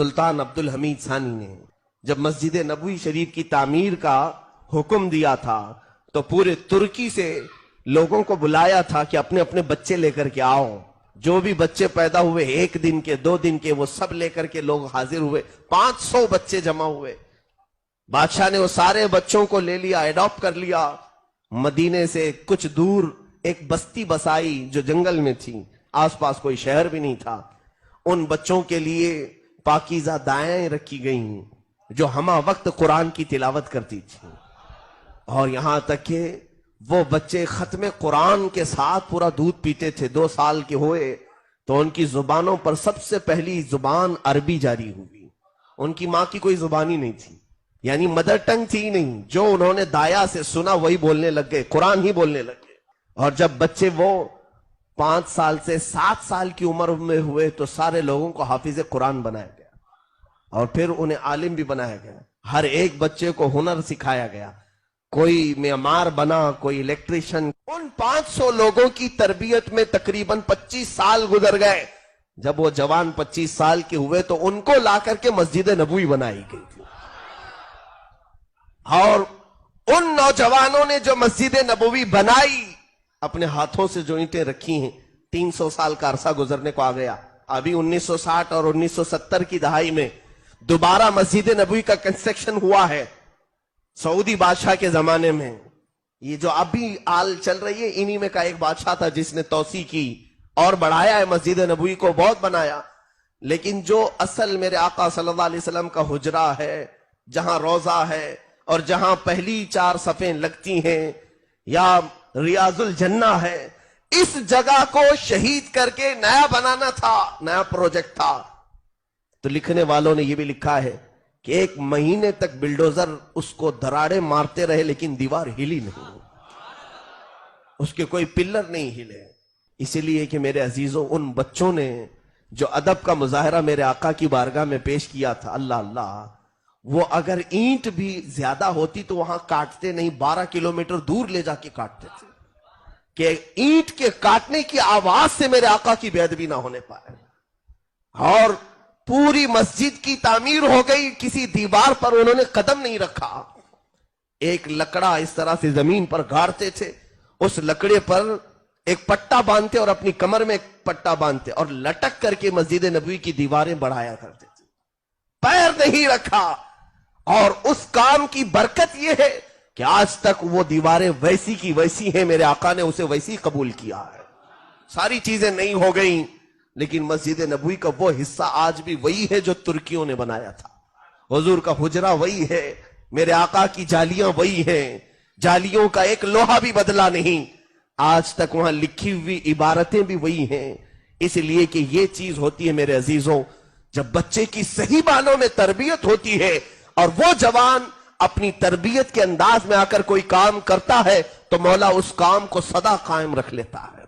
سلطان عبد الحمید ثانی نے جب مسجد نبوی شریف کی تعمیر کا حکم دیا تھا تو پورے ترکی سے لوگوں کو بلایا تھا کہ اپنے اپنے بچے لے کر کے آؤ. جو بھی بچے پیدا ہوئے 1 دن کے 2 دن کے وہ سب لے کر کے لوگ حاضر ہوئے. 500 بچے جمع ہوئے. بادشاہ نے وہ سارے بچوں کو لے لیا, ایڈاپٹ کر لیا. مدینے سے کچھ دور ایک بستی بسائی جو جنگل میں تھی, آس پاس کوئی شہر بھی نہیں تھا. ان بچوں کے لیے پاکیزہ دائیں رکھی گئیں جو ہمہ وقت قرآن کی تلاوت کرتی تھی. اور یہاں تک کہ وہ بچے ختم قرآن کے ساتھ پورا دودھ پیتے تھے. 2 سال کے ہوئے تو ان کی زبانوں پر سب سے پہلی زبان عربی جاری ہوئی. ان کی ماں کی کوئی زبان ہی نہیں تھی, یعنی مدر ٹنگ تھی نہیں. جو انہوں نے دایا سے سنا وہی بولنے لگ گئے, قرآن ہی بولنے لگ گئے. اور جب بچے وہ 5 سال سے 7 سال کی عمر میں ہوئے تو سارے لوگوں کو حافظ قرآن بنایا گیا اور پھر انہیں عالم بھی بنایا گیا. ہر ایک بچے کو ہنر سکھایا گیا. کوئی معمار بنا, کوئی الیکٹریشن. ان 500 لوگوں کی تربیت میں تقریباً 25 سال گزر گئے. جب وہ جوان 25 سال کے ہوئے تو ان کو لا کر کے مسجد نبوی بنائی گئی تھی. اور ان نوجوانوں نے جو مسجد نبوی بنائی, اپنے ہاتھوں سے جو اینٹیں رکھی ہیں, 300 سال کا عرصہ گزرنے کو آ گیا. ابھی 1960 اور 1970 کی دہائی میں دوبارہ مسجد نبوی کا کنسٹرکشن ہوا ہے. سعودی بادشاہ کے زمانے میں یہ جو ابھی آل چل رہی ہے, انہی میں کا ایک بادشاہ تھا جس نے توسیع کی اور بڑھایا ہے مسجد نبوی کو, بہت بنایا. لیکن جو اصل میرے آقا صلی اللہ علیہ وسلم کا حجرہ ہے, جہاں روضہ ہے اور جہاں پہلی 4 صفیں لگتی ہیں, یا ریاض الجنہ ہے, اس جگہ کو شہید کر کے نیا بنانا تھا, نیا پروجیکٹ تھا. تو لکھنے والوں نے یہ بھی لکھا ہے کہ 1 مہینے تک بلڈوزر اس کو دراڑے مارتے رہے لیکن دیوار ہلی نہیں, اس کے کوئی پلر نہیں ہلے. اسی لیے کہ میرے عزیزوں, ان بچوں نے جو ادب کا مظاہرہ میرے آقا کی بارگاہ میں پیش کیا تھا, اللہ اللہ, وہ اگر اینٹ بھی زیادہ ہوتی تو وہاں کاٹتے نہیں, 12 کلومیٹر دور لے جا کے کاٹتے تھے کہ اینٹ کے کاٹنے کی آواز سے میرے آقا کی بے ادبی نہ ہونے پائے. اور پوری مسجد کی تعمیر ہو گئی, کسی دیوار پر انہوں نے قدم نہیں رکھا. ایک لکڑا اس طرح سے زمین پر گاڑتے تھے, اس لکڑے پر ایک پٹا باندھتے اور اپنی کمر میں ایک پٹا باندھتے اور لٹک کر کے مسجد نبوی کی دیواریں بڑھایا کرتے تھے. پیر نہیں رکھا. اور اس کام کی برکت یہ ہے کہ آج تک وہ دیواریں ویسی کی ویسی ہیں, میرے آقا نے اسے ویسی قبول کیا ہے. ساری چیزیں نہیں ہو گئیں لیکن مسجد نبوی کا وہ حصہ آج بھی وہی ہے جو ترکیوں نے بنایا تھا. حضور کا حجرہ وہی ہے, میرے آقا کی جالیاں وہی ہیں, جالیوں کا ایک لوہا بھی بدلا نہیں. آج تک وہاں لکھی ہوئی عبارتیں بھی وہی ہیں. اس لیے کہ یہ چیز ہوتی ہے میرے عزیزوں, جب بچے کی صحیح معنوں میں تربیت ہوتی ہے اور وہ جوان اپنی تربیت کے انداز میں آ کر کوئی کام کرتا ہے تو مولا اس کام کو سدا قائم رکھ لیتا ہے.